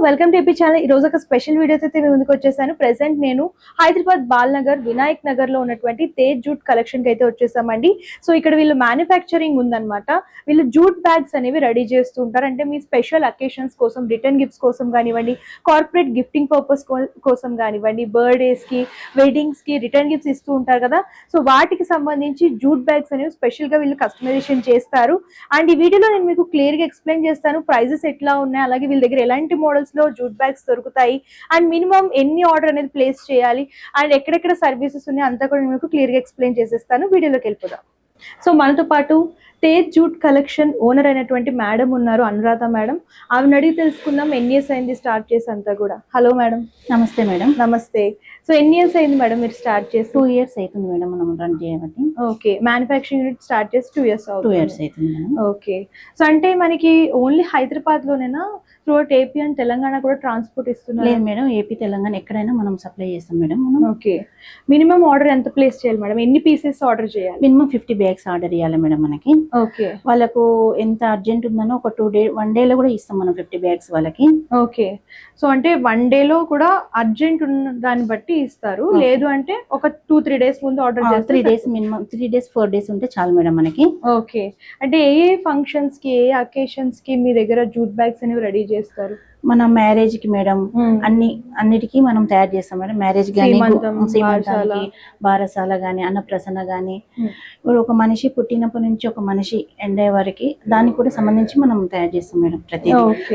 Welcome to AP channel. ఈ రోజు ఒక స్పెషల్ వీడియోతో అయితే మీ ముందుకు వచ్చేసాను. ప్రెసెంట్ నేను హైదరాబాద్ బాల్నగర్ వినాయక్ నగర్ లో ఉన్నటువంటి తేజ్ జూట్ కలెక్షన్ కి అయితే వచ్చేసామండి. సో ఇక్కడ వీళ్ళు మ్యానుఫ్యాక్చరింగ్ ఉందన్నమాట. వీళ్ళు జూట్ బ్యాగ్స్ అనేవి రెడీ చేస్తూ ఉంటారు. అంటే మీ స్పెషల్ అకేషన్స్ కోసం, రిటర్న్ గిఫ్ట్స్ కోసం కానివ్వండి, కార్పొరేట్ గిఫ్టింగ్ పర్పస్ కోసం కానివ్వండి, బర్త్డేస్ కి, వెడ్డింగ్స్ కి రిటర్న్ గిఫ్ట్స్ ఇస్తూ ఉంటారు కదా. సో వాటికి సంబంధించి జూట్ బ్యాగ్స్ అనేవి స్పెషల్ గా వీళ్ళు కస్టమైజేషన్ చేస్తారు. అండ్ ఈ వీడియోలో నేను మీకు క్లియర్ గా ఎక్స్ప్లెయిన్ చేస్తాను ప్రైజెస్ ఎట్లా ఉన్నాయి, అలాగే వీళ్ళ దగ్గర ఎలాంటి మోడల్స్ లో జూట్ బ్యాగ్స్ దొరుకుతాయి, అండ్ మినిమం ఎన్ని ఆర్డర్ అనేది ప్లేస్ చేయాలి, అండ్ ఎక్కడెక్కడ సర్వీసెస్ ఉన్నాయి అంతా కూడా నేను మీకు క్లియర్ గా ఎక్స్ప్లెయిన్ చేసేస్తాను. వీడియోలోకి వెళ్ళిపోదాం. సో మనతో పాటు తేజ్ జూట్ కలెక్షన్ ఓనర్ అయినటువంటి మేడం ఉన్నారు, అనురాధ మేడం. ఆమెను అడిగి తెలుసుకుందాం ఎన్ని ఇయర్స్ అయింది స్టార్ట్ చేసి అంతా కూడా. Hello madam. నమస్తే మేడం. నమస్తే. సో ఎన్ని ఇయర్స్ అయింది మేడం మీరు స్టార్ట్ చేసి? 2 years అవుతుంది మేడం మనం రన్ చేయబట్టి. ఓకే, మ్యానుఫ్యాక్చరింగ్ యూనిట్ స్టార్ట్ చేసి 2 years అవుతుంది. 2 years అవుతుంది మేడం. ఓకే. సో అంటే మనకి ఓన్లీ హైదరాబాద్ లోనేనా, త్రూఅవుట్ ఏపీ అండ్ తెలంగాణ కూడా ట్రాన్స్పోర్ట్ ఇస్తున్నారు? లేదు మేడం, ఏపీ తెలంగాణ ఎక్కడైనా మనం సప్లై చేస్తాం మేడం మనం. ఓకే. మినిమం ఆర్డర్ ఎంత ప్లేస్ చేయాలి మేడం? ఎన్ని పీసెస్ ఆర్డర్ చేయాలి? మినిమం 50 bags ఆర్డర్ ఇవ్వాలి మేడం మనకి. ఓకే. వాళ్ళకు ఎంత అర్జెంట్ ఉందనో ఒక 1 day లో కూడా ఇస్తాం మనం 50 bags వాళ్ళకి. ఓకే. సో అంటే 1 day లో కూడా అర్జెంట్ ఉన్న దాన్ని బట్టి ఇస్తారు, లేదు అంటే ఒక 2-3 days ముందు ఆర్డర్ చేస్తారు. 3 days మినిమం, 3 days 4 days ఉంటే చాలు మేడం మనకి. ఓకే. అంటే ఏ ఫంక్షన్స్ కి, ఏ అకేషన్స్ కి మీ దగ్గర జూట్ బ్యాగ్స్ అనేవి రెడీ చేస్తారు? మన మ్యారేజ్ కి మేడం, అన్నిటికీ మనం తయారు చేస్తాం మేడం. మ్యారేజ్ గానీ, సీమంతానికి, బారసాల గానీ, అన్నప్రసన్న గానీ, ఇప్పుడు ఒక మనిషి పుట్టినప్పటి నుంచి ఒక మనిషి ఎండ్ అయ్యే వరకు దానికి కూడా సంబంధించి మనం తయారు చేస్తాం మేడం. ప్రతి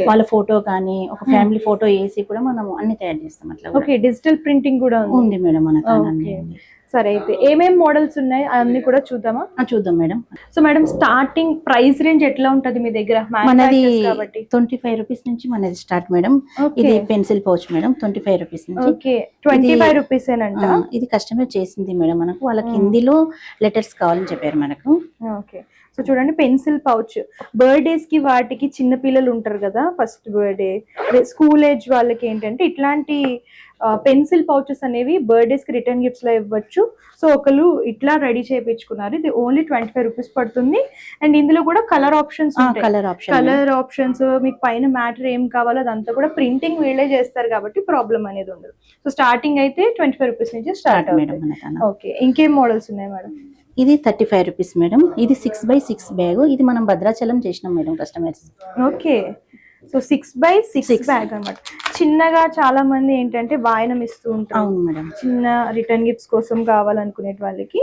వాళ్ళ ఫోటో కానీ, ఒక ఫ్యామిలీ ఫోటో వేసి కూడా మనం అన్ని తయారు చేస్తాం అట్లా. ఓకే. డిజిటల్ ప్రింటింగ్ కూడా ఉంది మేడం మనకు. సరే, అయితే ఏమేం మోడల్స్ ఉన్నాయి అన్ని కూడా చూద్దామా? చూద్దాం madam. So madam, starting price range ఎట్లా ఉంటది మీ దగ్గర? మనది 25 rupees నుంచి మనది స్టార్ట్ మేడం. ఇది పెన్సిల్ పౌచ్ మేడం, 25 rupees నుంచి. Okay, 25 rupees ఏనంట. ఇది కస్టమర్ చేసింది మేడం మనకు. వాళ్ళకి హిందీలో లెటర్స్ కావాలని చెప్పారు మనకు. ఓకే. సో చూడండి, పెన్సిల్ పౌచ్. బర్త్డేస్ కి వాటికి చిన్న పిల్లలు ఉంటారు కదా, ఫస్ట్ బర్త్డే, స్కూల్ ఏజ్ వాళ్ళకి ఏంటంటే ఇట్లాంటి పెన్సిల్ పౌచెస్ అనేవి బర్త్డేస్ కి రిటర్న్ గిఫ్ట్స్ లో ఇవ్వచ్చు. సో ఒకళ్ళు ఇట్లా రెడీ చేయించుకున్నారు. ఇది ఓన్లీ 25 rupees పడుతుంది. అండ్ ఇందులో కూడా కలర్ ఆప్షన్స్, కలర్ ఆప్షన్స్, మీకు పైన మ్యాటర్ ఏం కావాలో అదంతా కూడా ప్రింటింగ్ వీళ్ళే చేస్తారు కాబట్టి ప్రాబ్లం అనేది ఉండదు. సో స్టార్టింగ్ అయితే 25 rupees నుంచి స్టార్ట్ అవుతుంది. ఓకే, ఇంకేం మోడల్స్ ఉన్నాయి మేడం? ఇది 35 rupees మేడం. ఇది 6x6 బ్యాగ్. ఇది మనం భద్రాచలం చేసినాం madam customers. Okay. So 6x6 bag అన్నమాట. చిన్నగా చాలా మంది ఏంటంటే వాయనం ఇస్తూ ఉంటారు. అవును మేడం. చిన్న రిటర్న్ గిఫ్ట్స్ కోసం కావాలనుకునే వాళ్ళకి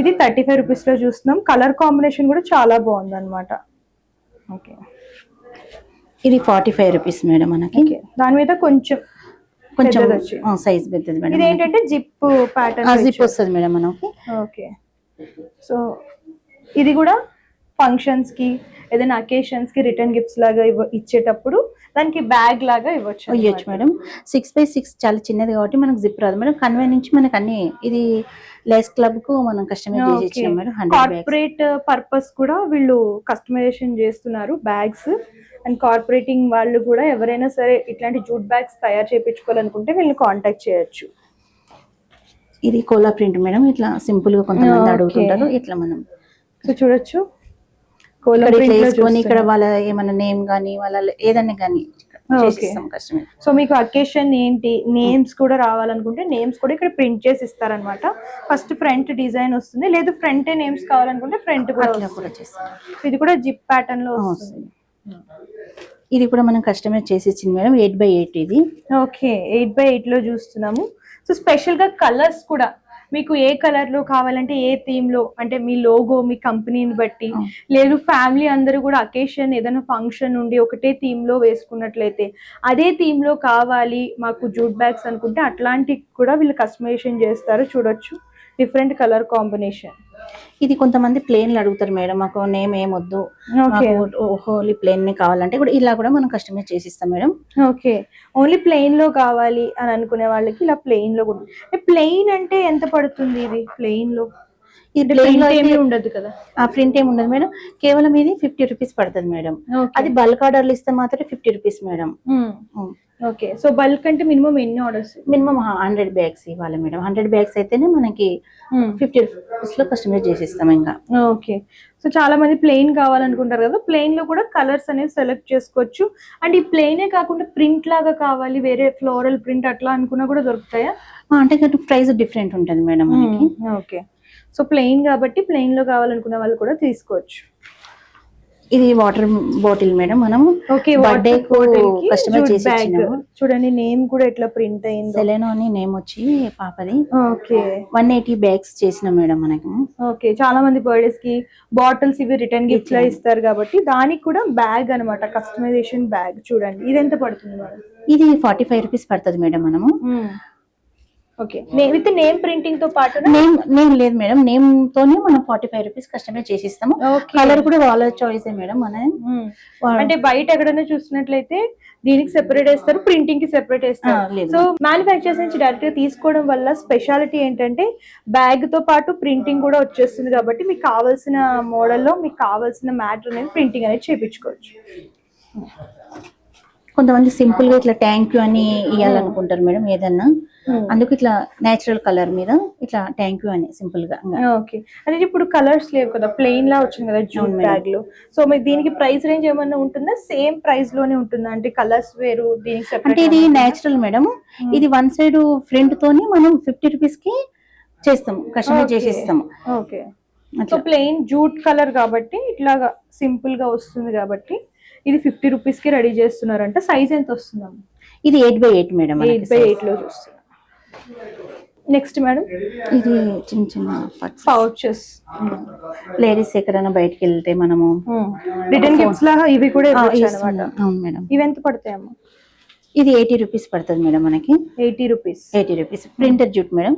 ఇది 35 rupees లో చూస్తున్నాం. కలర్ కాంబినేషన్ కూడా చాలా బాగుంది అనమాట. ఓకే. ఇది 45 rupees మేడం మనకి. దాని మీద కొంచెం సైజ్ పెద్దది మేడం. ఇది ఏంటంటే జిప్ ప్యాటర్న్, జిప్ వస్తుంది మేడం మనకి. ఓకే. సో ఇది కూడా ఫంక్షన్స్ కి, ఏదైనా అకేషన్స్ కి రిటర్న్ గిఫ్ట్స్ లాగా ఇచ్చేటప్పుడు దానికి బ్యాగ్ లాగా ఇవ్వచ్చు మేడం. 6x6 చాలా చిన్నది కాబట్టి మనకు జిప్ రాదు మేడం. కన్వే నుంచి మనకు అన్ని, ఇది లేస్ క్లబ్ కు మనం కస్టమైజ్ చేసి మేడం. కార్పొరేట్ పర్పస్ కూడా వీళ్ళు కస్టమైజేషన్ చేస్తున్నారు బ్యాగ్స్. అండ్ కార్పొరేటింగ్ వాళ్ళు కూడా ఎవరైనా సరే ఇట్లాంటి జూట్ బ్యాగ్స్ తయారు చేయించుకోవాలనుకుంటే వీళ్ళని కాంటాక్ట్ చేయొచ్చు. ఇది కోలా ప్రింట్ మేడం. ఇట్లా సింపుల్ గా కొంతమంది అడుగుతుంటారు. ఇట్లా మనం సో చూడొచ్చు, ఇక్కడ వాళ్ళ ఏమైనా నేమ్ గానీ, వాళ్ళ ఏదన్నా గానీ చేసిస్తాం కస్టమర్. సో మీకు అకేషన్ ఏంటి, నేమ్స్ కూడా రావాలనుకుంటే నేమ్స్ కూడా ఇక్కడ ప్రింట్ చేసి ఇస్తారనమాట. ఫస్ట్ ఫ్రంట్ డిజైన్ వస్తుంది, లేదు ఫ్రంట్ నేమ్స్ కావాలనుకుంటే ఫ్రంట్ కూడా చేస్తాం. ఇది కూడా జిప్ ప్యాటర్న్ లో వస్తుంది. ఇది కూడా మనం కస్టమైజ్ చేసి ఇచ్చింది మేడం. 8x8 ఇది. ఓకే, 8x8 లో చూస్తున్నాము. సో స్పెషల్ గా కలర్స్ కూడా మీకు ఏ కలర్ లో కావాలంటే, ఏ థీమ్ లో, అంటే మీ లోగో, మీ కంపెనీని బట్టి, లేదు ఫ్యామిలీ అందరూ కూడా అకేషన్ ఏదైనా ఫంక్షన్ ఉండి ఒకటే థీమ్ లో వేసుకున్నట్లయితే అదే థీమ్ లో కావాలి మాకు జూట్ బ్యాగ్స్ అనుకుంటే అట్లాంటివి కూడా వీళ్ళు కస్టమైజేషన్ చేస్తారు. చూడొచ్చు, డిఫరెంట్ కలర్ కాంబినేషన్. ఇది కొంతమంది ప్లేన్ అడుగుతారు మేడం, మాకు నేమ్ ఏమొద్దు, హోలీ ప్లేన్ కావాలంటే కూడా ఇలా కూడా మనం కస్టమైజ్ చేసి ఇస్తాం మేడం. ఓకే, ఓన్లీ ప్లెయిన్ లో కావాలి అని అనుకునే వాళ్ళకి ఇలా ప్లెయిన్ లో కూడా. ప్లెయిన్ అంటే ఎంత పడుతుంది ఇది ప్లెయిన్ లో? ఇది ప్లెయిన్ లో ఏమీ ఉండదు కదా? ఆ ప్రింట్ ఏమి ఉండదు మేడం, కేవలం ఇది 50 రూపీస్ పడుతుంది మేడం. అది బల్క్ ఆర్డర్లు ఇస్తే మాత్రం 50 rupees madam. Okay, so bulk అంటే మినిమం ఎన్ని ఆర్డర్స్? మినిమం 100 బ్యాగ్స్ ఇవ్వాలి మేడం. 100 బ్యాగ్స్ అయితేనే మనకి 50 రూపీస్ లో కస్టమైజ్ చేసిస్తాం ఇంకా. ఓకే, సో చాలా మంది ప్లెయిన్ కావాలనుకుంటారు కదా, ప్లెయిన్ లో కూడా కలర్స్ అనేవి సెలెక్ట్ చేసుకోవచ్చు. అండ్ ఈ ప్లెయినే కాకుండా ప్రింట్ లాగా కావాలి, వేరే ఫ్లోరల్ ప్రింట్ అట్లా అనుకున్నా కూడా దొరుకుతాయా? అంటే ప్రైస్ డిఫరెంట్ ఉంటుంది మేడం మనకి. ఓకే, సో ప్లెయిన్ కాబట్టి ప్లెయిన్ లో కావాలనుకున్న వాళ్ళు కూడా తీసుకోవచ్చు. ఇది వాటర్ బాటిల్ మేడం, మనం బర్త్డే కస్టమైజ్ చేసి ఇచ్చినాము. చూడండి నేమ్ కూడా ఎట్లా ప్రింట్ అయింది, సెలెనో అని నేమ్ వచ్చి పాపది. ఓకే, 180 బ్యాగ్స్ చేసినాం మేడం మనకి. ఓకే, చాలా మంది బర్త్డేస్ కి బాటిల్స్ ఇవి రిటర్న్ గిఫ్ట్ లా ఇస్తారు కాబట్టి దానికి కూడా బ్యాగ్ అన్నమాట, కస్టమైజేషన్ బ్యాగ్. చూడండి ఇది ఎంత పడుతుంది మేడం? ఇది 45 రూపీస్ పడుతుంది మేడం. మనము ఓకే, విత్ నేమ్ ప్రింటింగ్ తో పాటు నేమ్ లేదు మేడం, నేమ్ తోనే మనం 45 రూపీస్ కస్టమైజ్ చేసిస్తాము. కలర్ కూడా వాళ్ళ చాయిస్ మేడం. మన అంటే బయట ఎక్కడైనా చూసినట్లయితే దీనికి సెపరేట్ వేస్తారు, ప్రింటింగ్ కి సెపరేట్ వేస్తారు. సో మ్యానుఫ్యాక్చర్స్ నుంచి డైరెక్ట్ గా తీసుకోవడం వల్ల స్పెషాలిటీ ఏంటంటే బ్యాగ్ తో పాటు ప్రింటింగ్ కూడా వచ్చేస్తుంది కాబట్టి మీకు కావాల్సిన మోడల్లో మీకు కావాల్సిన మ్యాటర్ అనేది ప్రింటింగ్ అనేది చేయించుకోవచ్చు. కొంతమంది సింపుల్ గా ఇట్లా థ్యాంక్ యూ అని ఇవ్వాలనుకుంటారు మేడం ఏదన్నా, అందుకు ఇట్లా నేచురల్ కలర్ మీద ఇట్లా థ్యాంక్ యూ అని సింపుల్ గా. ఓకే, అంటే ఇప్పుడు కలర్స్ లేవు కదా, ప్లెయిన్ లా వచ్చింది కదా జూట్ బ్యాగ్ లో, సో మీకు దీనికి ప్రైస్ రేంజ్ ఏమన్నా ఉంటుందా? సేమ్ ప్రైస్ లోనే ఉంటుందా? అంటే కలర్స్ వేరు దీనికి అంటే ఇది నేచురల్ మేడం. ఇది వన్ సైడ్ ఫ్రంట్ తోని మనం 50 రూపీస్ కి చేస్తాము, కస్టమైజ్ చేసిస్తాము. Okay, so plain jute colour కాబట్టి ఇట్లాగా సింపుల్ గా వస్తుంది కాబట్టి ఇది 50 రూపీస్ కి రెడీ చేస్తున్నారంట. సైజ్ ఎంత వస్తుందా? ఇది 8x8 మేడం. 8x8 లో చూస్తున్నా. నెక్స్ట్ మేడం, ఇది చిన్న చిన్న పౌచెస్. లేడీస్ ఎక్కడైనా బయటకు వెళ్తే మనము రిటర్న్ గిఫ్ట్స్ లాగా ఇవి కూడా అవును మేడం. ఇవి ఎంత పడతాయమ్మా? ఇది 80 రూపీస్ పడుతుంది మేడం మనకి. 80 రూపీస్. Printed jute madam.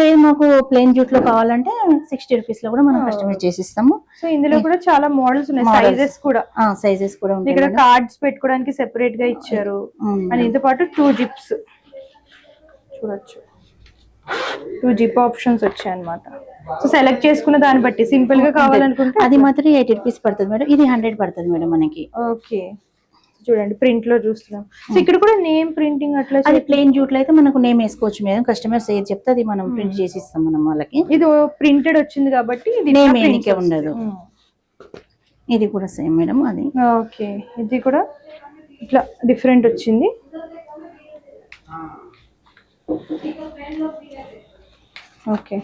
లేదు మాకు ప్లెయిన్ జూట్ లో కావాలంటే 60 రూపీస్ లో కూడా మనం కస్టమైజ్ చేసిస్తాము. సో ఇందులో కూడా చాలా మోడల్స్ ఉన్నాయి, సైజెస్ కూడా ఉంటాయి. ఇక్కడ కార్డ్స్ పెట్టుకోవడానికి సెపరేట్ గా ఇచ్చారు. అండ్ ఇంతో పాటు 2 జిప్స్ చూడొచ్చు, 2 జిప్ ఆప్షన్స్ వచ్చాయి అన్నమాట. సో సెలెక్ట్ చేసుకున్న దాన్ని బట్టి సింపుల్ గా కావాలనుకుంటే అది మాత్రం 80 రూపీస్ పడుతుంది మేడం. ఇది 100 పడుతుంది మేడం మనకి. ఓకే, చూడండి ప్రింట్ లో చూస్తున్నాం. సో ఇక్కడ కూడా నేమ్ ప్రింటింగ్ అట్లా. అది ప్లెయిన్ జూట్ లో అయితే మనకు నేమ్ వేసుకోవచ్చు మేడం, కస్టమర్స్ ఏది చెప్తే అది మనం ప్రింట్ చేసి ఇస్తాం మనం వాళ్ళకి. ఇది ప్రింటెడ్ వచ్చింది కాబట్టి ఇది నేమ్ ఏనికే ఉండదు. ఇది కూడా సేమ్ మేడం అది. ఓకే, ఇది కూడా ఇట్లా డిఫరెంట్ వచ్చింది. ఓకే,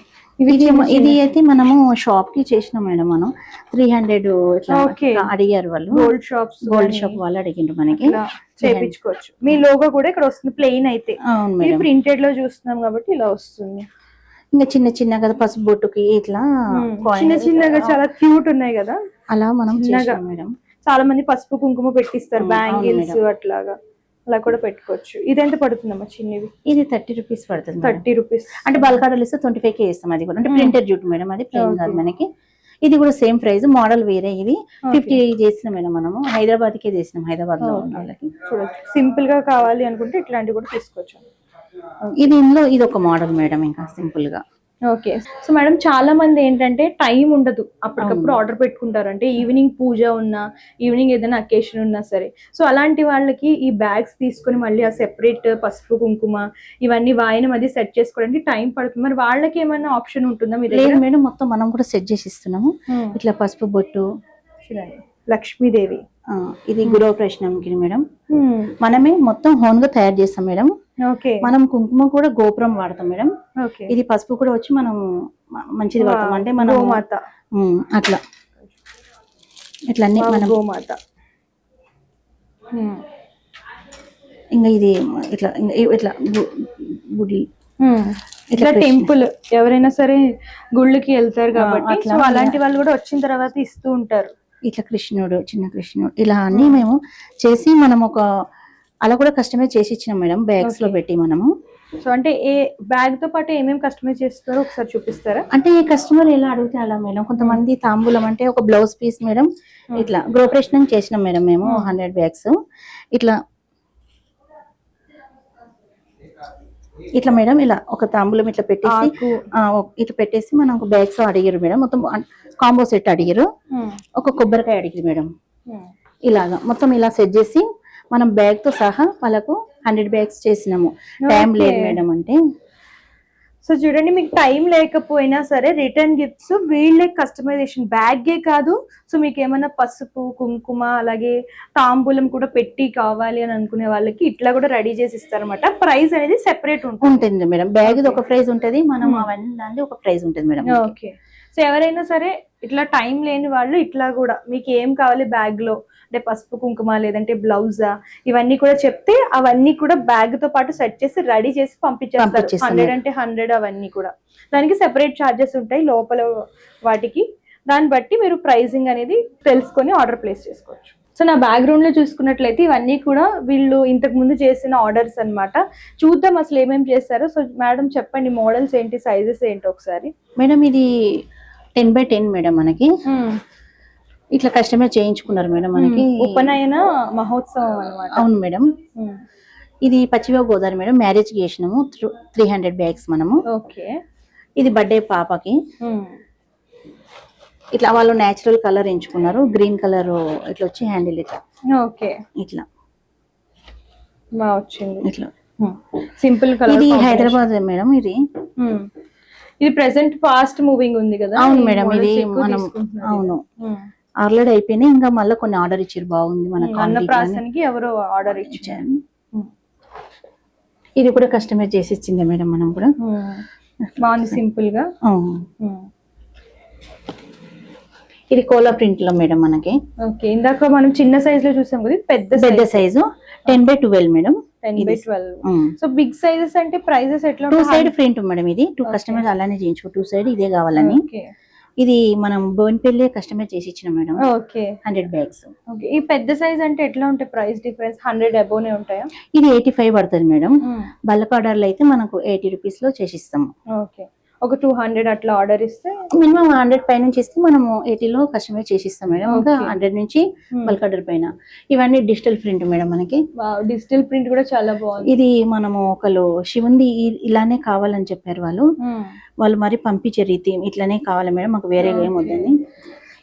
ఇది అయితే మనము షాప్ కి చేసినాం మేడం. మనం 300 అడిగారు వాళ్ళు, గోల్డ్ షాప్ వాళ్ళు అడిగిండ్రు మనకి. చేయించుకోవచ్చు. మీ లోగో కూడా ఇక్కడ వస్తుంది ప్లెయిన్ అయితే. ప్రింటెడ్ లో చూస్తున్నాం కాబట్టి ఇలా వస్తుంది. ఇంకా చిన్న చిన్న కదా పసుపు బొట్టుకి ఇట్లా చిన్న చిన్నగా చాలా క్యూట్ ఉన్నాయి కదా, అలా మనం చేసాం మేడం. చాలా మంది పసుపు కుంకుమ పెట్టిస్తారు, బ్యాంగిల్స్ అట్లాగా అలా కూడా పెట్టుకోవచ్చు. ఇది ఎంత పడుతుందమ్మా చిన్నవి? ఇది 30 రూపీస్ పడుతుంది. 30 రూపీస్. అంటే బల్క్ ఆర్డర్ ఇస్తే 25K ఇస్తాం. అది కూడా అంటే ప్రింటెడ్ జూట్ మేడం, అది ప్లెయిన్ కాదు మనకి. ఇది కూడా సేమ్ ప్రైస్, మోడల్ వేరే. ఇది 50 చేసిన మేడం, మనము హైదరాబాద్ కే చేసినాం. హైదరాబాద్ లో ఉన్న వాళ్ళకి చూడొచ్చు. సింపుల్ గా కావాలి అనుకుంటే ఇట్లాంటివి కూడా తీసుకోవచ్చు. ఇది ఇందులో ఇది ఒక మోడల్ మేడం, ఇంకా సింపుల్ గా. ఓకే, సో మేడం చాలా మంది ఏంటంటే టైం ఉండదు, అప్పటికప్పుడు ఆర్డర్ పెట్టుకుంటారు. అంటే ఈవినింగ్ పూజ ఉన్నా, ఈవినింగ్ ఏదైనా అకేషన్ ఉన్నా సరే, సో అలాంటి వాళ్ళకి ఈ బ్యాగ్స్ తీసుకొని మళ్ళీ ఆ సెపరేట్ పసుపు కుంకుమ ఇవన్నీ వాయనం అది సెట్ చేసుకోవడానికి టైం పడుతుంది. మరి వాళ్ళకి ఏమైనా ఆప్షన్ ఉంటుందా? లేదు మేడం, మొత్తం మనం కూడా సెట్ చేసి ఇస్తున్నాము. ఇట్లా పసుపు బొట్టు చూడండి, లక్ష్మీదేవి. ఇది గృహప్రవేశానికి మేడం, మనమే మొత్తం హోన్ గా తయారు చేస్తాం మేడం. మనం కుంకుమ కూడా గోపురం వాడతాం మేడం. ఇది పసుపు కూడా వచ్చి మనం మంచిది వాడతాం. అంటే మనం గోమాత అట్లా ఇట్లా అన్ని మనం గోమాత. ఇంకా ఇది ఇట్లా ఇట్లా గుడి, ఇట్లా టెంపుల్ ఎవరైనా సరే గుళ్ళకి వెళ్తారు కాబట్టి అలాంటి వాళ్ళు కూడా వచ్చిన తర్వాత ఇస్తూ ఉంటారు. ఇట్లా కృష్ణుడు, చిన్న కృష్ణుడు, ఇలా అన్ని మేము చేసి మనం ఒక అలా కూడా కస్టమైజ్ చేసి ఇచ్చినాం మేడం, బ్యాగ్స్ లో పెట్టి మనము. సో అంటే ఏ బ్యాగ్ తో పాటు ఏమేమి కస్టమైజ్ చేస్తారో ఒకసారి చూపిస్తారా? అంటే ఏ కస్టమర్ ఎలా అడిగితే అలా మేడం. కొంతమంది తాంబూలం అంటే ఒక బ్లౌజ్ పీస్ మేడం, ఇట్లా గృహప్రవేశం చేసినాం మేడం మేము. 100 బ్యాగ్స్ ఇట్లా ఇట్లా మేడం ఇలా ఒక తాంబూలం ఇట్లా పెట్టేసి ఆకు. ఇట్లా పెట్టేసి మనం ఒక బ్యాగ్స్ అడిగారు మేడం, మొత్తం కాంబో సెట్ అడిగారు, ఒక కొబ్బరికాయ అడిగారు మేడం. ఇలాగా మొత్తం ఇలా సెట్ చేసి మనం బ్యాగ్ తో సహా వాళ్ళకు 100 బ్యాగ్స్ చేసినాము. టైం లేదు మేడం అంటే. సో చూడండి, మీకు టైం లేకపోయినా సరే రిటర్న్ గిఫ్ట్స్ వీళ్ళే కస్టమైజేషన్, బ్యాగే కాదు, సో మీకు ఏమైనా పసుపు కుంకుమ అలాగే తాంబూలం కూడా పెట్టి కావాలి అని అనుకునే వాళ్ళకి ఇట్లా కూడా రెడీ చేసి ఇస్తారన్నమాట. ప్రైస్ అనేది సెపరేట్ ఉంటుంది మేడం. బ్యాగ్ ఒక ప్రైస్ ఉంటది, మనం అవన్నీ ఒక ప్రైస్ ఉంటుంది మేడం. ఓకే. సో ఎవరైనా సరే ఇట్లా టైం లేని వాళ్ళు ఇట్లా కూడా మీకు ఏం కావాలి బ్యాగ్ లో, అంటే పసుపు కుంకుమ లేదంటే బ్లౌజా, ఇవన్నీ కూడా చెప్తే అవన్నీ కూడా బ్యాగ్ తో పాటు సెట్ చేసి రెడీ చేసి పంపించేస్తారు. 100 అంటే 100 అవన్నీ కూడా. దానికి సెపరేట్ ఛార్జెస్ ఉంటాయి లోపల వాటికి. దాన్ని బట్టి మీరు ప్రైసింగ్ అనేది తెలుసుకొని ఆర్డర్ ప్లేస్ చేసుకోవచ్చు. సో నా బ్యాక్గ్రౌండ్ లో చూసుకున్నట్లయితే ఇవన్నీ కూడా వీళ్ళు ఇంతకు ముందు చేసిన ఆర్డర్స్ అన్నమాట. చూద్దాం అసలు ఏమేమి చేస్తారో. సో మేడం చెప్పండి, మోడల్స్ ఏంటి, సైజెస్ ఏంటి ఒకసారి. మేడం ఇది 10x10 మేడం. మనకి ఇట్లా కస్టమర్ చేయించుకున్నారు మేడం. మనకి ఉపనయన మహోత్సవం అన్నమాట. అవును మేడం. ఇది పశ్చిమ గోదావరి మేడం, మ్యారేజ్ కి చేసినాము. 300 బ్యాగ్స్ మనము. ఓకే. ఇది బర్త్డే పాపకి. ఇట్లా వాళ్ళు నేచురల్ కలర్ ఎంచుకున్నారు, గ్రీన్ కలర్ ఇట్లా వచ్చి హ్యాండిల్ ఇట్లా. ఓకే. ఇట్లా బాగా వచ్చింది. ఇట్లా సింపుల్ కలర్. ఇది హైదరాబాద్ మేడం. ఇది ప్రెసెంట్ ఫాస్ట్ మూవింగ్ ఉంది కదా. అవును మేడం. ఇది మనం అవును ఆల్రెడీ అయిపోయినాయి, ఇంకా మళ్ళీ కొన్ని ఆర్డర్ ఇచ్చారు. బాగుంది మనకు. అన్నప్రాసనకి ఎవరో ఆర్డర్ ఇచ్చారు. ఇది కూడా కస్టమైజ్ చేసి ఇచ్చింది మేడం. మనం కూడా బాగుంది సింపుల్ గా. ఇది కోలా ప్రింట్ లో మేడం మనకి. ఓకే. ఇందాక మనం చిన్న సైజ్ లో చూసాం కదా, పెద్ద size 10x12 madam. 10x12. So big sizes అంటే ప్రైజెస్ ఎట్లా? 2 సైడ్ ప్రింట్ మేడం. ఇది 2 కస్టమర్స్ అలానే చేయించుకో, 2 సైడ్ ఇదే కావాలని. ఇది మనం బోన్పల్లి కస్టమర్ చేసి ఇచ్చిన మేడం. ఓకే. 100 బ్యాగ్స్. ఓకే. ఈ పెద్ద సైజ్ అంటే ఎట్లా ఉంటాయి ప్రైస్ డిఫరెన్స్? 100 అబోనే ఉంటాయా? ఇది 85 పడుతుంది మేడం. బల్క్ ఆర్డర్లు అయితే మనకు 80 రూపీస్ లో చేసిస్తాము. ఓకే. ఒక 200 అట్లా ఆర్డర్ ఇస్తే మినిమం 100 పై నుంచి ఇస్తే మనము 80 లో కస్టమైజ్ చేసిస్తాం మేడం. ఇంకా 100 నుంచి బల్క్ ఆర్డర్ పైన. ఇవన్నీ డిజిటల్ ప్రింట్ మేడం మనకి. డిజిటల్ ప్రింట్ కూడా చాలా బాగుంది. ఇది మనము ఒకళ్ళు శివుంది ఇలానే కావాలని చెప్పారు వాళ్ళు మరి పంపించే రీతి ఇట్లానే కావాలి మేడం, మాకు వేరే ఏం వద్దని.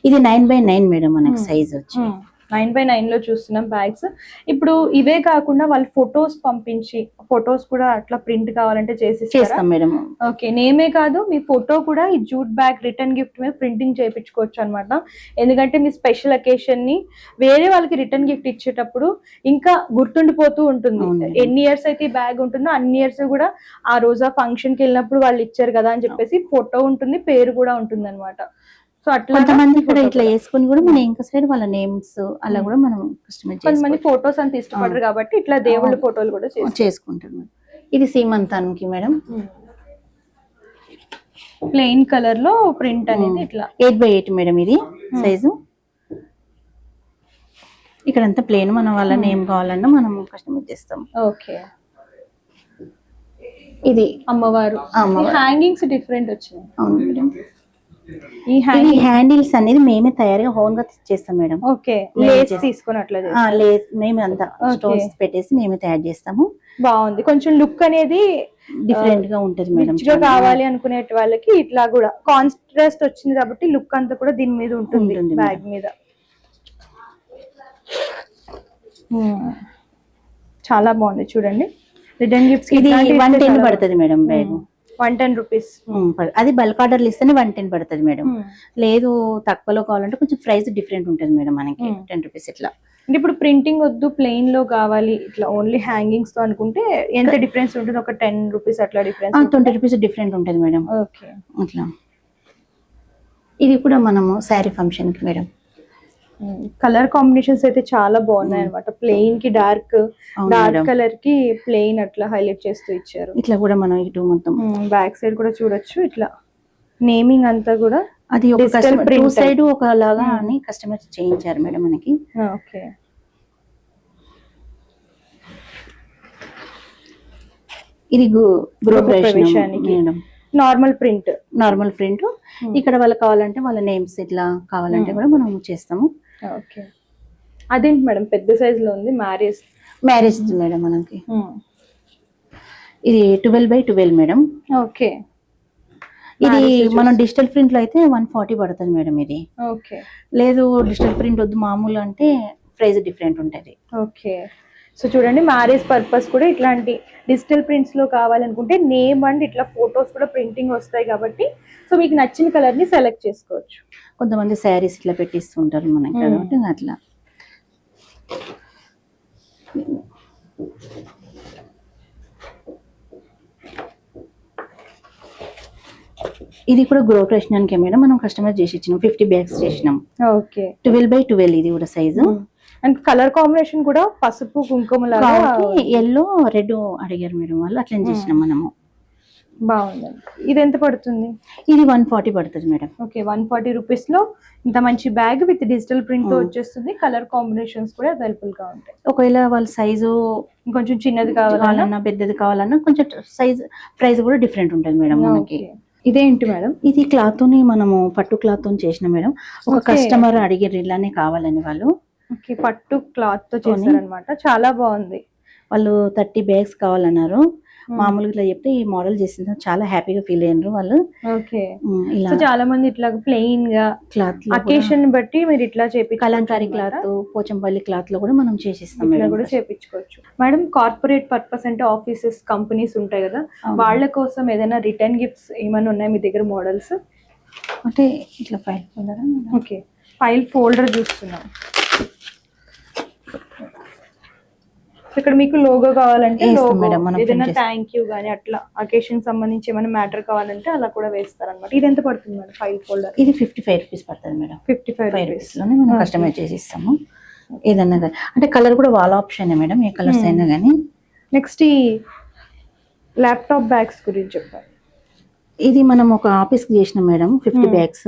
ఇది 9x9 మేడం మనకి సైజ్ వచ్చి. 9x9 లో చూస్తున్నాం బ్యాగ్స్. ఇప్పుడు ఇవే కాకుండా వాళ్ళు ఫొటోస్ పంపించి, ఫొటోస్ కూడా అట్లా ప్రింట్ కావాలంటే చేస్తాం మేడం. ఓకే. నేమే కాదు, మీ ఫోటో కూడా ఈ జూట్ బ్యాగ్ రిటర్న్ గిఫ్ట్ మీద ప్రింటింగ్ చేయించుకోవచ్చు అనమాట. ఎందుకంటే మీ స్పెషల్ అకేషన్ ని వేరే వాళ్ళకి రిటర్న్ గిఫ్ట్ ఇచ్చేటప్పుడు ఇంకా గుర్తుండిపోతూ ఉంటుంది. ఎన్ని ఇయర్స్ అయితే ఈ బ్యాగ్ ఉంటుందో అన్ని ఇయర్స్ కూడా ఆ రోజు ఆ ఫంక్షన్ కి వెళ్ళినప్పుడు వాళ్ళు ఇచ్చారు కదా అని చెప్పేసి ఫోటో ఉంటుంది, పేరు కూడా ఉంటుంది అనమాట. సో అట్లా కొంతమంది కూడా ఇట్లా వేసుకుని కూడా మనం ఇంకా సైడ్ వాళ్ళ నేమ్స్ అలా కూడా మనం కస్టమైజ్ చేసుకోవచ్చు. కొంతమంది ఫోటోస్ అంత ఇష్టపడరు కాబట్టి ఇట్లా దేవుళ్ళ ఫోటోలు కూడా చేసుకుంటారు. ఇది సీమంతానికి మేడం. ప్లెయిన్ కలర్ లో ప్రింట్ అనేది ఇట్లా 8x8 మేడం. ఇది సైజు. ఇక్కడంతా ప్లెయిన్, మనం వాళ్ళ నేమ్ కావాలన్నా మనం కస్టమైజ్ చేస్తాం. ఓకే. ఇది అమ్మవారు. హ్యాంగింగ్స్ డిఫరెంట్ వచ్చినాయి. అవును మేడం. ఈ హ్యాండిల్స్ అనేది మేమే తయారుగా హోమ్ గా చేస్తాం మేడం. ఓకే. లేస్ తీసుకొని అట్లా లేస్ మేమే అంతా స్టోన్స్ పెట్టేసి మేమే తయారు చేస్తాము. బాగుంది. కొంచెం లుక్ అనేది డిఫరెంట్ గా ఉంటది మేడం. కావాలి అనుకునే వాళ్ళకి ఇట్లా కూడా కాంట్రాస్ట్ వచ్చింది కాబట్టి లుక్ అంతా కూడా దీని మీద ఉంటుంది బ్యాగ్ మీద. చాలా బాగుంది చూడండి. రిటర్న్ గిఫ్ట్స్ ఇది 110 పడుతుంది మేడం బ్యాగ్. 110 రూపీస్. అది బల్క్ ఆర్డర్లు ఇస్తేనే 110 పడుతుంది మేడం. లేదు తక్కువలో కావాలంటే కొంచెం ప్రైస్ డిఫరెంట్ ఉంటుంది మేడం మనకి. 10 రూపీస్ ఇట్లా. అంటే ఇప్పుడు ప్రింటింగ్ వద్దు, ప్లెయిన్ లో కావాలి, ఇట్లా ఓన్లీ హ్యాంగింగ్స్ తో అనుకుంటే ఎంత డిఫరెన్స్ ఉంటుంది? ఒక 10 రూపీస్ అట్లా డిఫరెన్స్. 20 రూపీస్ డిఫరెంట్ ఉంటుంది మేడం. ఓకే. అట్లా. ఇది కూడా మనము శారీ ఫంక్షన్ కి మేడం. కలర్ కాంబినేషన్స్ అయితే చాలా బాగున్నాయి అనమాట. ప్లెయిన్ కి డార్క్ కలర్ కి ప్లెయిన్ అట్లా హైలైట్ చేస్తూ ఇచ్చారు. ఇట్లా కూడా మనం ఇటు మొత్తం బ్యాక్ సైడ్ కూడా చూడొచ్చు. ఇట్లా నేమింగ్ అంతా కూడా అది ఒక సైడ్ ఒక లాగా అని కస్టమర్ చేయించారు మేడం మనకి. ఓకే. ఇది గృహప్రవేశానికి నార్మల్ ప్రింట్. ఇక్కడ వాళ్ళకి కావాలంటే వాళ్ళ నేమ్స్ ఇట్లా కావాలంటే కూడా మనం చేస్తాము. ఓకే. అదేంటి మేడం పెద్ద సైజ్ లో ఉంది? మ్యారేజ్ మేడం మనకి. ఇది 12x12 మేడం. ఓకే. ఇది మనం డిజిటల్ ప్రింట్ లో అయితే 140 పడుతుంది మేడం. ఇది ఓకే. లేదు డిజిటల్ ప్రింట్ వద్దు మామూలు అంటే ప్రైస్ డిఫరెంట్ ఉంటుంది. ఓకే. సో చూడండి, మ్యారేజ్ పర్పస్ కూడా ఇట్లాంటి డిజిటల్ ప్రింట్స్ లో కావాలనుకుంటే నేమ్ అండ్ ఇట్లా ఫొటోస్ కూడా ప్రింటింగ్ వస్తాయి కాబట్టి సో మీకు నచ్చిన కలర్ ని సెలెక్ట్ చేసుకోవచ్చు. కొంతమంది శారీస్ ఇట్లా పెట్టిస్తుంటారు మనకి కాబట్టి అట్లా. ఇది కూడా గృహప్రవేశానికి మేడం మనం కస్టమైజ్ చేసి ఇచ్చినాం. 50 బ్యాగ్స్ చేసినాం. ఓకే. 12x12 ఇది కూడా సైజు. అండ్ కలర్ కాంబినేషన్ కూడా పసుపు కుంకుమ లాగా ఎల్లో రెడ్ అడిగారు మేడం వాళ్ళు, అట్లా చేసినాం మనము. బాగుందండి. ఇది ఎంత పడుతుంది? ఇది 140 పడుతుంది మేడం. ఓకే. 140 రూపీస్ లో ఇంత మంచి బ్యాగ్ విత్ డిజిటల్ ప్రింట్ తో వచ్చేస్తుంది. కలర్ కాంబినేషన్స్ కూడా అవైలబుల్ గా ఉంటాయి. ఒకవేళ వాళ్ళ సైజు కొంచెం చిన్నది కావాలన్నా పెద్దది కావాలన్నా కొంచెం సైజ్ ప్రైస్ కూడా డిఫరెంట్ ఉంటుంది మేడం మనకి. ఇదేంటి మేడం? ఇది క్లాత్ ని మనము పట్టు క్లాత్ తో చేసిన మేడం. ఒక కస్టమర్ అడిగారు ఇలానే కావాలని వాళ్ళు. ఓకే. పట్టు క్లాత్ తో చేశారన్నమాట. చాలా బాగుంది. వాళ్ళు 30 బ్యాగ్స్ కావాలన్నారు. మామూలుగా ఇట్లా చెప్తే ఈ మోడల్ చేసింది చాలా హ్యాపీగా ఫీల్ అయ్యారు వాళ్ళు. ఓకే. ఇలా చాలా మంది ఇట్లా ప్లెయిన్ గా క్లాత్ అకేషన్ బట్టి మీరు ఇట్లా చేపించుకోవచ్చు. కలంకారీ క్లాత్, పోచంపల్లి క్లాత్ లో కూడా మనం చేసిస్తాం. ఇలా కూడా చేపించుకోవచ్చు మేడం. కార్పొరేట్ పర్పస్ అంటే ఆఫీసెస్, కంపెనీస్ ఉంటాయి కదా, వాళ్ళ కోసం ఏదైనా రిటర్న్ గిఫ్ట్స్ ఏమైనా ఉన్నాయి మీ దగ్గర మోడల్స్? అంటే ఇట్లా file folder. Okay. File folder చూస్తున్నాం. ఇక్కడ మీకు లోగో కావాలంటే ఏదైనా థ్యాంక్ యూ గానీ అట్లా అకేషన్ సంబంధించి ఏమైనా మ్యాటర్ కావాలంటే అలా కూడా వేస్తారన్నమాట. ఇది ఎంత పడుతుంది మేడం ఫైల్ ఫోల్డర్? ఇది 55 రూపీస్ పడుతుంది మేడం. 55 రూపీస్ లోనే మనం కస్టమైజ్ చేసి ఇస్తాము. ఏదన్నా అంటే కలర్ కూడా వాళ్ళ ఆప్షన్ మేడం, ఏ కలర్స్ అయినా కానీ. నెక్స్ట్ ఈ ల్యాప్టాప్ బ్యాగ్స్ గురించి చెప్పాలి. ఇది మనం ఒక ఆఫీస్ కి చేసినాం మేడం. 50 బ్యాగ్స్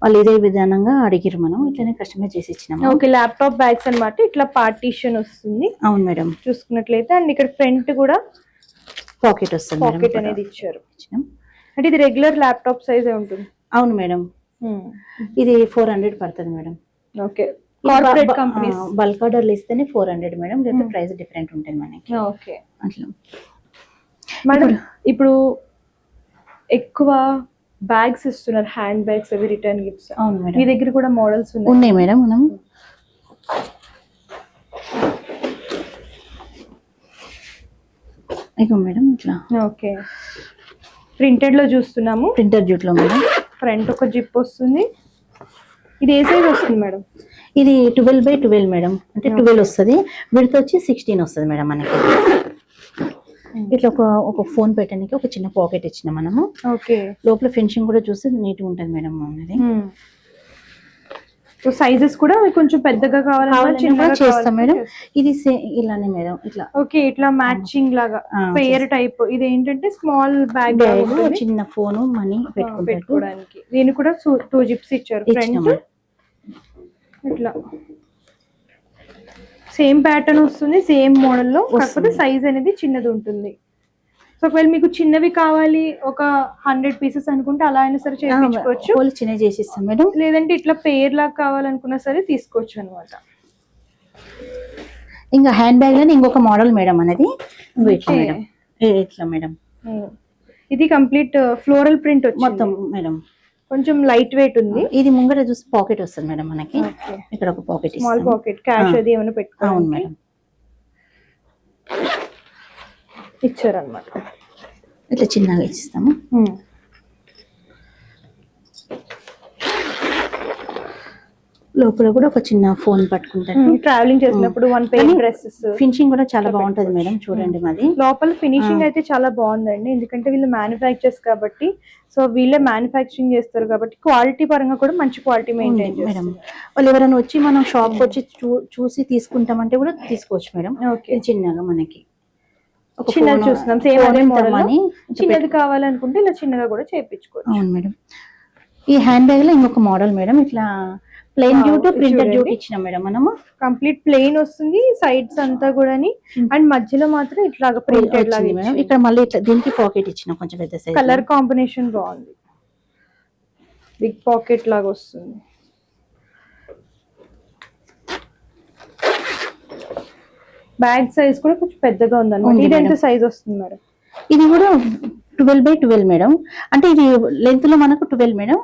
వాళ్ళు ఇదే విధానంగా అడిగిరు, మనం ఇట్లనే కస్టమైజ్ చేసి ఇచ్చినాము. ఓకే. ల్యాప్టాప్ బ్యాగ్స్ అన్నమాట. ఇట్లా పార్టీషన్ వస్తుంది. అవును మేడం. చూసుకున్నట్లయితే అండ్ ఇక్కడ ఫ్రంట్ కూడా పాకెట్ వస్తుంది. పాకెట్ అనేది ఇచ్చారు. అంటే ఇది రెగ్యులర్ ల్యాప్టాప్ సైజ్ ఉంటుంది. అవును మేడం. ఇది 400 పడుతుంది madam. Okay. Corporate companies bulk ఆర్డర్లు ఇస్తేనే 400 మేడం, లేదా ప్రైస్ డిఫరెంట్ ఉంటుంది మనకి. ఓకే. అట్లా మేడం ఇప్పుడు ఎక్కువ బ్యాగ్స్ ఇస్తున్నారు, హ్యాండ్ బ్యాగ్స్, అవి రిటర్న్ గిఫ్ట్స్. అవును మేడం. మీ దగ్గర కూడా మోడల్స్ ఉన్నాయి మేడం. మనం ఇగో మేడం ఇట్లా. ఓకే. ప్రింటెడ్ లో చూస్తున్నాము. ప్రింటర్ జూట్ లో మేడం. ఫ్రంట్ ఒక జిప్ వస్తుంది. ఇది ఏ సైజ్ వస్తుంది మేడం? ఇది 12x12 మేడం. అంటే 12 వస్తుంది, విడ్త్ వచ్చి 16 వస్తుంది మేడం మనకి. ఇట్లా ఒక ఫోన్ పెట్టడానికి ఒక చిన్న పాకెట్ ఇచ్చిన మనము. ఓకే. లోపల ఫినిషింగ్ కూడా చూస్తే నీట్ గా ఉంటుంది మేడం అనేది. సో సైజెస్ కూడా కొంచెం పెద్దగా కావాలన్నా చిన్నగా చేస్తాం మేడం. ఇది ఇలానే మేడం ఇట్లా. ఓకే. ఇట్లా మ్యాచింగ్ లాగా పేర్ టైప్. ఇది ఏంటంటే స్మాల్ బ్యాగ్, చిన్న ఫోన్ మనీ పెట్టుకోవడానికి. దీని కూడా 2 జిప్స్ ఇచ్చారు ఫ్రంట్. ఇట్లా సేమ్ ప్యాటర్న్ వస్తుంది, సేమ్ మోడల్లో, కాకపోతే సైజ్ అనేది చిన్నది ఉంటుంది. సో ఒకవేళ మీకు చిన్నవి కావాలి ఒక 100 పీసెస్ అనుకుంటే అలా అయినా సరే చేయించుకోవచ్చు. చిన్న చేసిస్తాం మేడం. లేదంటే ఇట్లా పేర్ లాగా కావాలనుకున్నా సరే తీసుకోవచ్చు అనమాట. ఇంకా హ్యాండ్ బ్యాగ్ లోనే ఇంకొక మోడల్ మేడం అనేది ఇట్లా మేడం. ఇది కంప్లీట్ ఫ్లోరల్ ప్రింట్ మొత్తం మేడం. కొంచెం లైట్ వెయిట్ ఉంది. ఇది ముంగట చూసి పాకెట్ వస్తుంది మేడం మనకి. ఇక్కడ ఒక పాకెట్, స్మాల్ పాకెట్, క్యాష్ అది ఏమైనా పెట్టుకోవాలి. అవును మేడం. ఇచ్చారన్నమాట. ఇట్లా చిన్నగా ఇచ్చిస్తాము. లోపల కూడా ఒక చిన్న ఫోన్ పట్టుకుంటారు. ట్రావెలింగ్ చేసినప్పుడు వన్ పేర్ డ్రెస్సెస్. ఫినిషింగ్ కూడా చాలా బాగుంటది మేడం. చూడండి మాది లోపల ఫినిషింగ్ అయితే చాలా బాగుందండి. ఎందుకంటే వీళ్ళు మ్యానుఫ్యాక్చర్స్ కాబట్టి, సో వీళ్ళే మ్యానుఫ్యాక్చరింగ్ చేస్తారు కాబట్టి క్వాలిటీ పరంగా కూడా మంచి క్వాలిటీ మెయింటైన్ చేస్తారు మేడం. వాళ్ళు ఎవరైనా వచ్చి మనం షాప్ వచ్చి చూసి తీసుకుంటామంటే కూడా తీసుకోవచ్చు మేడం. ఓకే. చిన్నగా మనకి చిన్నది చూస్తున్నాం, సేమ్ అదే మోడల్. చిన్నది కావాలనుకుంటే ఇలా చిన్నగా కూడా చేయించుకోవచ్చు. అవును మేడం. ఈ హ్యాండ్ బ్యాగ్ లో ఇంకొక మోడల్ మేడం. ఇట్లా ప్లెయిన్ జూట్, ప్రింటర్ జూట్ ఇచ్చినాం మేడం మనము. కంప్లీట్ ప్లెయిన్ వస్తుంది సైడ్స్ అంతా కూడా, అండ్ మధ్యలో మాత్రం ఇట్లాగా ప్రింటెడ్ లాగా మేడం. ఇక్కడ మళ్ళీ ఇట్లా దీనికి పాకెట్ ఇచ్చినాం, కొంచెం పెద్ద సైజ్. కలర్ కాంబినేషన్ బాగుంది, బిగ్ పాకెట్ లాగా వస్తుంది. బ్యాగ్ సైజ్ కూడా కొంచెం పెద్దగా ఉంది అన్నమాట. ఇది ఎంత సైజ్ వస్తుంది మేడం? ఇది కూడా 12x12 మేడం. అంటే ఇది లెంత్ లో మనకు 12 మేడం,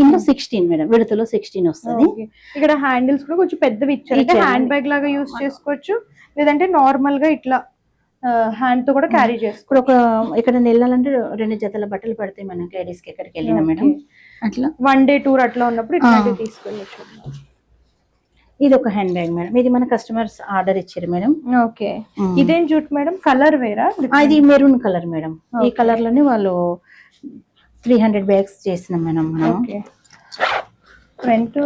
ఇందులో 16 మేడం, విడతలో 16 వస్తుంది. Okay. ఇక్కడ హ్యాండిల్స్ కూడా కొంచెం పెద్దవి ఇచ్చారు, అంటే హ్యాండ్ బ్యాగ్ లాగా యూస్ చేసుకోవచ్చు, లేదంటే నార్మల్ గా ఇట్లా హ్యాండ్ తో కూడా క్యారీ చేసుకోవచ్చు. ఇప్పుడు ఇక్కడ వెళ్ళాలంటే 2 జతల బట్టలు పడతాయి మనకి లేడీస్ కి ఎక్కడికి వెళ్ళినా మేడం. అట్లా 1 day టూర్ అట్లా ఉన్నప్పుడు ఇట్లాంటివి తీసుకెళ్ళచ్చు. ఇది ఒక హ్యాండ్ బ్యాగ్ మేడం, ఇది మన కస్టమర్స్ ఆర్డర్ ఇచ్చారు మేడం. ఓకే, ఇదేం జూట్ మేడం, కలర్ వేరా? ఇది మెరూన్ కలర్ మేడం. ఈ కలర్ లోనే వాళ్ళు 300 బ్యాగ్స్ చేసినాం మేడం మనం. ఫ్రంట్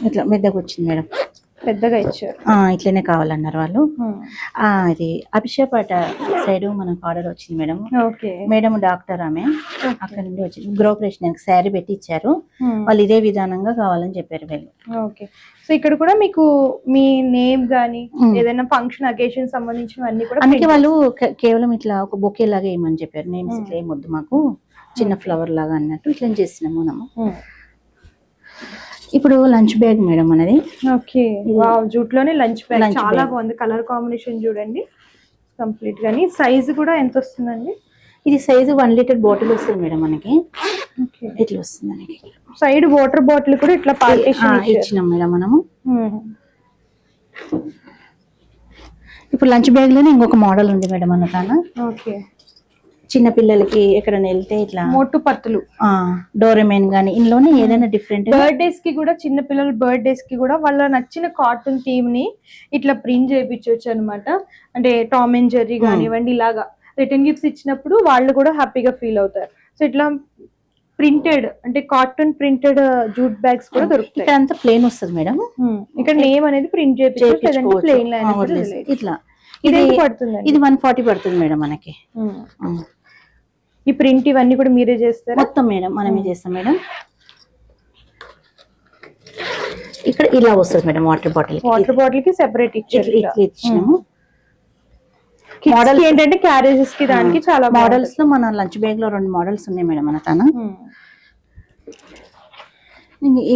ఇట్లా మెద్దగా వచ్చింది మేడం, పెద్దగా ఇచ్చారు. ఇట్లనే కావాలన్నారు వాళ్ళు. ఇది అభిషేపేట సైడ్ మనకు ఆర్డర్ వచ్చింది మేడం. ఓకే, మేడం డాక్టర్ ఆమె, అక్కడ నుండి వచ్చింది. గృహప్రవేశం శారీ పెట్టి ఇచ్చారు వాళ్ళు, ఇదే విధానంగా కావాలని చెప్పారు వీళ్ళు. ఓకే, సో ఇక్కడ కూడా మీకు మీ నేమ్ గానీ ఏదైనా ఫంక్షన్ అకేషన్ సంబంధించినవన్నీ కూడా, అందుకే వాళ్ళు కేవలం ఇట్లా ఒక బొకే లాగా వేయమని చెప్పారు. నేమ్స్ ఇట్లా ఏమొద్దు మాకు, చిన్న ఫ్లవర్ లాగా అన్నట్టు ఇట్లా చేసినాము మనము. ఇప్పుడు లంచ్ బ్యాగ్ మేడం అనేది. ఓకే, వావ్, జూట్ లోనే లంచ్ బ్యాగ్ చాలా బాగుంది. కలర్ కాంబినేషన్ చూడండి కంప్లీట్ గాని. సైజ్ కూడా ఎంత వస్తుందండి? ఇది సైజు 1 లీటర్ బాటిల్ వస్తుంది మేడం మనకి. ఇట్లా వస్తుంది మనకి. సైడ్ వాటర్ బాటిల్ కూడా ఇట్లా పార్టీషన్ ఇచ్చినాం మేడం మనము. ఇప్పుడు లంచ్ బ్యాగ్ లోనే ఇంకొక మోడల్ ఉంది మేడం మన తాన. ఓకే, చిన్న పిల్లలకి ఎక్కడైనా వెళ్తే ఇట్లా మోటు పత్తులు, డోరెమెన్ గానీ ఇందులోనే ఏదైనా డిఫరెంట్. బర్త్డేస్ కి కూడా, చిన్న పిల్లల బర్త్డేస్ కి కూడా వాళ్ళ నచ్చిన కార్టూన్ థీమ్ ని ఇట్లా ప్రింట్ చేయించవచ్చు అనమాట. అంటే టామ్ అండ్ జెర్రీ కానివ్వండి, ఇలాగా రిటర్న్ గిఫ్ట్స్ ఇచ్చినప్పుడు వాళ్ళు కూడా హ్యాపీగా ఫీల్ అవుతారు. సో ఇట్లా ప్రింటెడ్, అంటే కార్టూన్ ప్రింటెడ్ జూట్ బ్యాగ్స్ కూడా దొరుకుతాయి. అంతా ప్లేన్ వస్తుంది మేడం. ఇక్కడ నేమ్ అనేది ప్రింట్ చేయించవచ్చు, ప్లేన్ లైన్. ఇట్లా ఇది పడుతుంది, ఇది 140 పడుతుంది మేడం మనకి. ఈ ప్రింట్ ఇవన్నీ కూడా మీరే చేస్తారా? మొత్తం మేడం మనమే చేస్తాం మేడం. ఇక్కడ ఇలా వస్తుంది మేడం, వాటర్ బాటిల్ కి సెపరేట్ ఇచ్చినాము. మోడల్ ఏంటంటే క్యారేజెస్ కి దానికి చాలా మోడల్స్ లో మన లంచ్ బ్యాగ్ లో 2 మోడల్స్ ఉన్నాయి మేడం మన తన.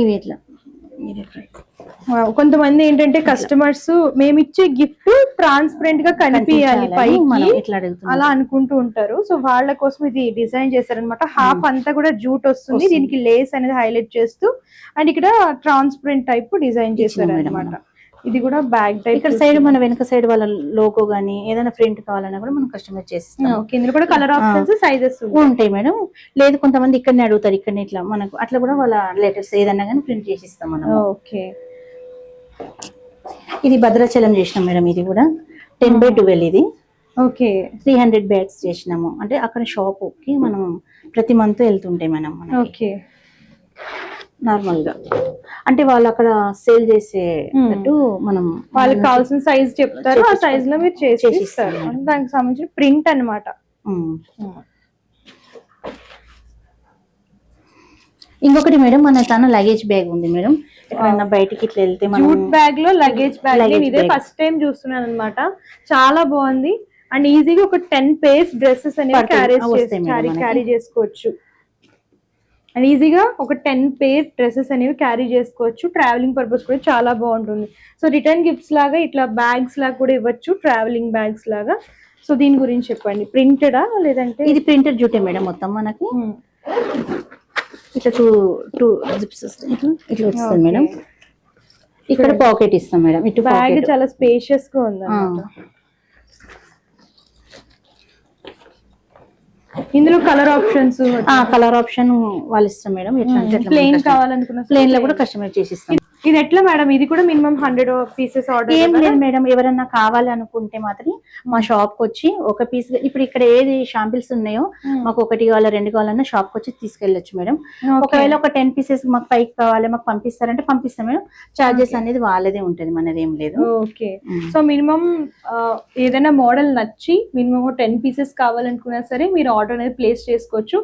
ఇవి ఇట్లా కొంతమంది ఏంటంటే కస్టమర్స్ మేము ఇచ్చే గిఫ్ట్ ట్రాన్స్పరెంట్ గా కనిపించాలి పైకి అలా అనుకుంటూ ఉంటారు. సో వాళ్ళ కోసం ఇది డిజైన్ చేశారనమాట. హాఫ్ అంతా కూడా జూట్ వస్తుంది, దీనికి లేస్ అనేది హైలైట్ చేస్తూ, అండ్ ఇక్కడ ట్రాన్స్పరెంట్ టైప్ డిజైన్ చేశారు అనమాట. ఇది కూడా బ్యాగ్ టైప్. ఇక్కడ సైడ్ మన వెనక సైడ్ వాళ్ళ లోగో గానీ ఏదైనా ప్రింట్ కావాలన్నా కూడా మనం కస్టమైజ్ చేస్తాం. ఇందులో కూడా కలర్ ఆప్షన్స్, సైజెస్ ఉంటాయి మేడం. లేదు కొంతమంది ఇక్కడనే అడుగుతారు, ఇక్కడనే ఇట్లా మనకు అట్లా కూడా వాళ్ళ లెటర్స్ ఏదన్నా కానీ ప్రింట్ చేసి ఇస్తాం మనం. ఓకే, ఇది భద్రాచలం చేసినాం మేడం. ఇది కూడా 10x12 ఇది. ఓకే, 300 బ్యాగ్స్ చేసినాము. అంటే అక్కడ షాప్ కి మనం ప్రతి మంత్ వెళ్తుంటాయి మనం. ఓకే, నార్మల్ గా అంటే వాళ్ళు అక్కడ సేల్ చేసేటట్టు మనం వాళ్ళకి కావాల్సిన సైజ్ చెప్తారు, ఆ సైజ్ లో మీరు చేసి ఇస్తారు. దానికి సంబంధించిన ప్రింట్ అన్నమాట. ఇంకొకటి మేడం మన తన లగేజ్ బ్యాగ్ ఉంది మేడం. ఎక్కడన్నా బయటికి ఇట్లా వెళ్తే జూట్ బ్యాగ్ లో లగేజ్ బ్యాగ్, నేను ఇదే ఫస్ట్ టైం చూస్తున్నాను అనమాట. చాలా బాగుంది, అండ్ ఈజీగా ఒక 10 pairs డ్రెస్సెస్ అనేవి క్యారీ చేసుకోవచ్చు. అండ్ ఈజీగా ఒక 10 pairs డ్రెస్సెస్ అనేవి క్యారీ చేసుకోవచ్చు. ట్రావెలింగ్ పర్పస్ కూడా చాలా బాగుంటుంది. సో రిటర్న్ గిఫ్ట్స్ లాగా ఇట్లా బ్యాగ్స్ లాగా కూడా ఇవ్వచ్చు, ట్రావెలింగ్ బ్యాగ్స్ లాగా. సో దీని గురించి చెప్పండి. ప్రింటెడా లేదంటే? ఇది ప్రింటెడ్ జూటే మేడం మొత్తం మనకి. ఇట్లా టూ జిప్స్ వస్తాయి, ఇట్లా వస్తుంది మేడం. ఇక్కడ పాకెట్ ఇస్తాం మేడం. ఇటు బ్యాగ్ చాలా స్పేషియస్ గా ఉంది. ఇందులో కలర్ ఆప్షన్స్, కలర్ ఆప్షన్ వాళ్ళు ఇస్తాం మేడం. ప్లెయిన్ కావాలనుకున్న ప్లెయిన్ లో కూడా కస్టమైజ్ చేసి ఇస్తాం. ఇది ఎట్లా మేడం? ఇది కూడా మినిమం 100 pieces ఆర్డర్? ఏం లేదు మేడం, ఎవరన్నా కావాలి అనుకుంటే మాత్రం మా షాప్ కి వచ్చి ఒక పీస్, ఇప్పుడు ఇక్కడ ఏది షాంపిల్స్ ఉన్నాయో మాకు 1 కావాలా 2 కావాలన్నా షాప్ కి వచ్చి తీసుకెళ్ళొచ్చు మేడం. ఒకవేళ ఒక 10 pieces మాకు పైకి కావాలి, మాకు పంపిస్తారంటే పంపిస్తాం మేడం. చార్జెస్ అనేది వాళ్ళదే ఉంటది, మనది ఏం లేదు. ఓకే, సో మినిమం ఏదైనా మోడల్ నచ్చి మినిమం 10 pieces కావాలనుకున్నా సరే మీరు ఆర్డర్ అనేది ప్లేస్ చేసుకోవచ్చు.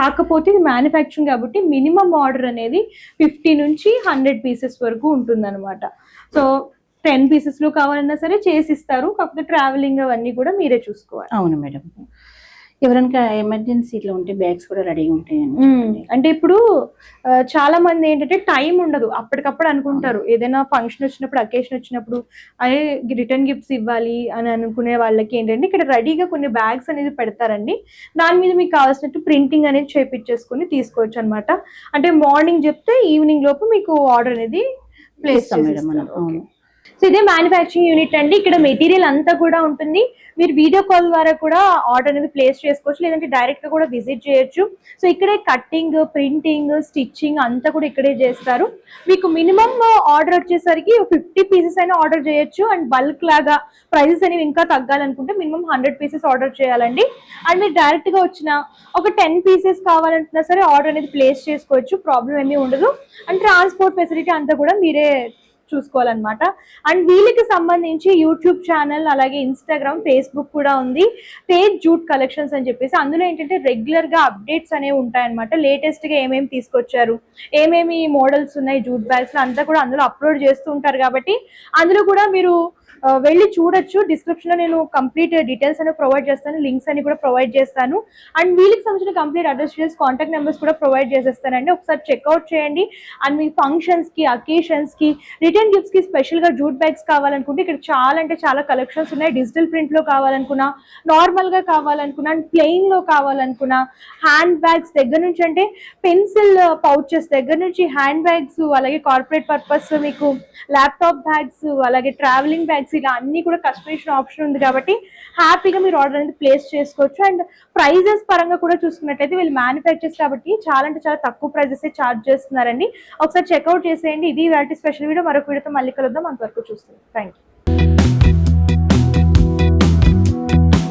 కాకపోతే ఇది మ్యానుఫ్యాక్చరింగ్ కాబట్టి మినిమం ఆర్డర్ అనేది 50 నుంచి 100 pieces వరకు ఉంటుంది అనమాట. సో 10 pieces లో కావాలన్నా సరే చేసిస్తారు, కాకపోతే ట్రావెలింగ్ అవన్నీ కూడా మీరే చూసుకోవాలి. అవును మేడం. ఎవరైనా ఎమర్జెన్సీ ఇట్లా ఉంటే బ్యాగ్స్ కూడా రెడీగా ఉంటాయండి. అంటే ఇప్పుడు చాలా మంది ఏంటంటే టైం ఉండదు, అప్పటికప్పుడు అనుకుంటారు ఏదైనా ఫంక్షన్ వచ్చినప్పుడు, అకేషన్ వచ్చినప్పుడు అదే రిటర్న్ గిఫ్ట్స్ ఇవ్వాలి అని అనుకునే వాళ్ళకి ఏంటంటే ఇక్కడ రెడీగా కొన్ని బ్యాగ్స్ అనేది పెడతారండి. దాని మీద మీకు కావాల్సినట్టు ప్రింటింగ్ అనేది చేపించేసుకుని తీసుకోవచ్చు అనమాట. అంటే మార్నింగ్ చెప్తే ఈవినింగ్ లోపు మీకు ఆర్డర్ అనేది ప్లేస్ చేస్తాం మేడం మనం. చేసేస్తారు. సో ఇదే మ్యానుఫ్యాక్చరింగ్ యూనిట్ అండి. ఇక్కడ మెటీరియల్ అంతా కూడా ఉంటుంది. మీరు వీడియో కాల్ ద్వారా కూడా ఆర్డర్ అనేది ప్లేస్ చేసుకోవచ్చు, లేదంటే డైరెక్ట్ గా కూడా విజిట్ చేయొచ్చు. సో ఇక్కడే కట్టింగ్, ప్రింటింగ్, స్టిచ్చింగ్ అంతా కూడా ఇక్కడే చేస్తారు. మీకు మినిమం ఆర్డర్ వచ్చేసరికి 50 పీసెస్ అయినా ఆర్డర్ చేయొచ్చు. అండ్ బల్క్ లాగా ప్రైజెస్ అనేవి ఇంకా తగ్గాలనుకుంటే మినిమం 100 పీసెస్ ఆర్డర్ చేయాలండి. అండ్ మీరు డైరెక్ట్ గా వచ్చిన ఒక 10 పీసెస్ కావాలంటున్నా సరే ఆర్డర్ అనేది ప్లేస్ చేసుకోవచ్చు, ప్రాబ్లం ఏమీ ఉండదు. అండ్ ట్రాన్స్పోర్ట్ ఫెసిలిటీ అంతా కూడా మీరే చూసుకోవాలన్నమాట. అండ్ వీళ్ళకి సంబంధించి యూట్యూబ్ ఛానల్, అలాగే ఇన్స్టాగ్రామ్, ఫేస్బుక్ కూడా ఉంది, తేజ్ జూట్ కలెక్షన్స్ అని చెప్పేసి. అందులో ఏంటంటే రెగ్యులర్ గా అప్డేట్స్ అనేవి ఉంటాయన్నమాట. లేటెస్ట్ గా ఏమేమి తీసుకొచ్చారు, ఏమేమి మోడల్స్ ఉన్నాయి జూట్ బ్యాగ్స్ లో అంతా కూడా అందులో అప్లోడ్ చేస్తూ ఉంటారు. కాబట్టి అందులో కూడా మీరు వెళ్ళి చూడొచ్చు. డిస్క్రిప్షన్ లో నేను కంప్లీట్ డీటెయిల్స్ అనేవి ప్రొవైడ్ చేస్తాను, లింక్స్ అని కూడా ప్రొవైడ్ చేస్తాను. అండ్ వీళ్ళకి సంబంధించిన complete address details, contact numbers కూడా ప్రొవైడ్ చేసేస్తానండి. ఒకసారి చెక్అవుట్ చేయండి. అండ్ మీ ఫంక్షన్స్ కి, అకేషన్స్ కి, రిటర్న్ గిఫ్ట్స్ కి స్పెషల్ గా జూట్ బ్యాగ్స్ కావాలనుకుంటే ఇక్కడ చాలా అంటే చాలా కలెక్షన్స్ ఉన్నాయి. డిజిటల్ ప్రింట్ లో కావాలనుకున్నా, నార్మల్ గా కావాలనుకున్నా, అండ్ ప్లెయిన్ లో కావాలనుకున్నా, హ్యాండ్ బ్యాగ్స్ దగ్గర నుంచి అంటే పెన్సిల్ పౌచెస్ దగ్గర నుంచి హ్యాండ్ బ్యాగ్స్, అలాగే కార్పొరేట్ పర్పస్ మీకు ల్యాప్టాప్ బ్యాగ్స్, అలాగే ట్రావెలింగ్ బ్యాగ్స్, ఇలా అన్ని కూడా కస్టమైజేషన్ ఆప్షన్ ఉంది. కాబట్టి హ్యాపీగా మీరు ఆర్డర్ అనేది ప్లేస్ చేసుకోవచ్చు. అండ్ ప్రైజెస్ పరంగా కూడా చూసుకున్నట్లయితే వీళ్ళు మ్యానుఫ్యాక్చర్స్ కాబట్టి చాలా అంటే చాలా తక్కువ ప్రైజెస్ చార్జ్ చేస్తున్నారండి. ఒకసారి చెక్అవుట్ చేసేయండి. ఇది వాటి స్పెషల్ వీడియో. మరొక వీడియోతో మళ్ళీ కలుద్దాం. అంతవరకు చూస్తాం. Thank you.